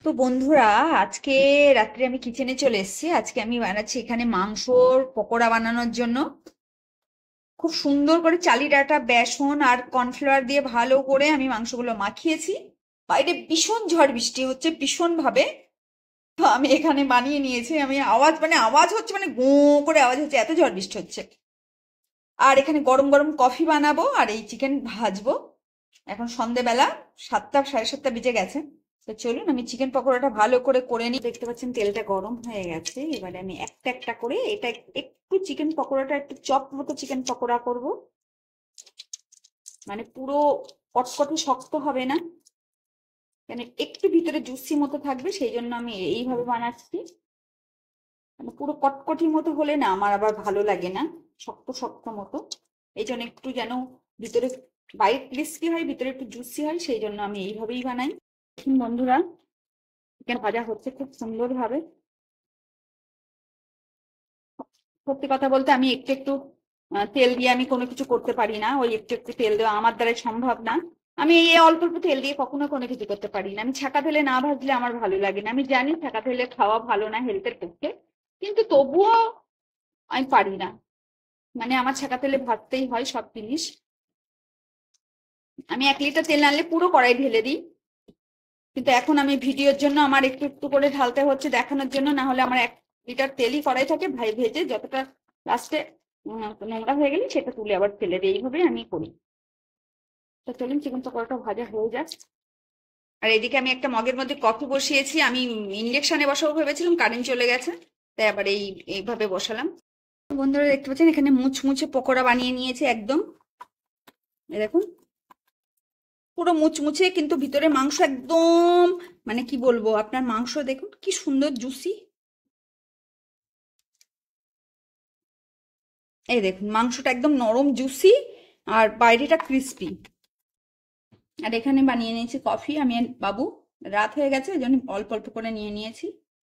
তো বন্ধুরা, আজকে রাত্রে আমি কিচেনে চলে এসেছি। আজকে আমি বানাচ্ছি এখানে মাংসর পকোড়া বানানোর জন্য। খুব সুন্দর করে চালের আটা, বেসন আর কর্নফ্লাওয়ার দিয়ে ভালো করে আমি মাংসগুলো মাখিয়েছি। বাইরে ভীষণ ঝড় বৃষ্টি হচ্ছে, ভীষণ ভাবে। তো আমি এখানে বানিয়ে নিয়েছি। আমি আওয়াজ হচ্ছে, মানে গো করে আওয়াজ হচ্ছে, এত ঝড় বৃষ্টি হচ্ছে। আর এখানে গরম গরম কফি বানাবো আর এই চিকেন ভাজবো। এখন সন্ধেবেলা 7টা, সাড়ে 7টা বেজে গেছে। তো চলুন আমি চিকেন পকোড়াটা ভালো করে করে নিই। দেখতে পাচ্ছেন তেলটা গরম হয়ে গেছে। এবারে আমি একটা একটা করে এটা একটু চিকেন পকোড়াটা একটু চপ মতো চিকেন পকোড়া করব। মানে পুরো কটকটে শক্ত হবে না, মানে একটু ভিতরে জুসি মতো থাকবে, সেই জন্য আমি এইভাবে বানাচ্ছি। মানে পুরো কটকটি মতো হলে না আমার আবার ভালো লাগে না, শক্ত শক্ত মতো। এই জন্য একটু যেন ভিতরে বাইরে ক্রিস্পি হয়, ভিতরে একটু জুসি হয়, সেই জন্য আমি এইভাবেই বানাই। বন্ধুরা, চিকেন ভাজা হচ্ছে খুব সুন্দর ভাবে। সত্যি কথা বলতে আমি একটু একটু তেল দিয়ে আমি কোনো কিছু করতে পারি না। ওই একটু একটু তেল দেওয়া আমার দ্বারা সম্ভব না। আমি এই অল্প অল্প তেল দিয়ে কখনো কোনো কিছু করতে পারি না। আমি ছাকা তেলে না ভাজলে আমার ভালো লাগে না। আমি জানি ছাকা তেলে খাওয়া ভালো না হেলথের পক্ষে, কিন্তু তবুও আমি পারি না। মানে আমার ছাকা তেলে ভাজতেই হয় সব জিনিস। আমি 1 লিটার তেল আনলে পুরো কড়াই ঢেলে দিই। কিন্তু এখন আমি ভিডিওর জন্য আমার একটু একটু করে ঢালতে হচ্ছে, দেখানোর জন্য। না হলে আমার 1 লিটার তেলই কড়াই থাকে, ভাই ভেজে যতটা লাস্টে নোংরা হয়ে গেলে সেটা তুলে আবার ফেলে দিই। এইভাবে আমি করি। তো চলুন চিকেন পকোড়াটা ভাজা হয়ে যাক। আর এদিকে আমি একটা মগের মধ্যে কফি বসিয়েছি। আমি ইন্ডাকশনে বসাবো ভেবেছিলাম, কারেন্ট চলে গেছে, তাই আবার এইভাবে বসালাম। বন্ধুরা দেখতে পাচ্ছেন এখানে মুচমুচে পকোড়া বানিয়ে নিয়েছি একদম। এই দেখুন, পুরো মুচমুচে, কিন্তু ভিতরে মাংস একদম, মানে কি বলবো, আপনার মাংস দেখুন কি সুন্দর জুসি। এই দেখুন মাংসটা একদম নরম জুসি আর বাইরেটা ক্রিস্পি। আর এখানে বানিয়ে নিয়েছি কফি আমি আর বাবু। রাত হয়ে গেছে, এই জন্য অল্প অল্প করে নিয়ে নিয়েছি।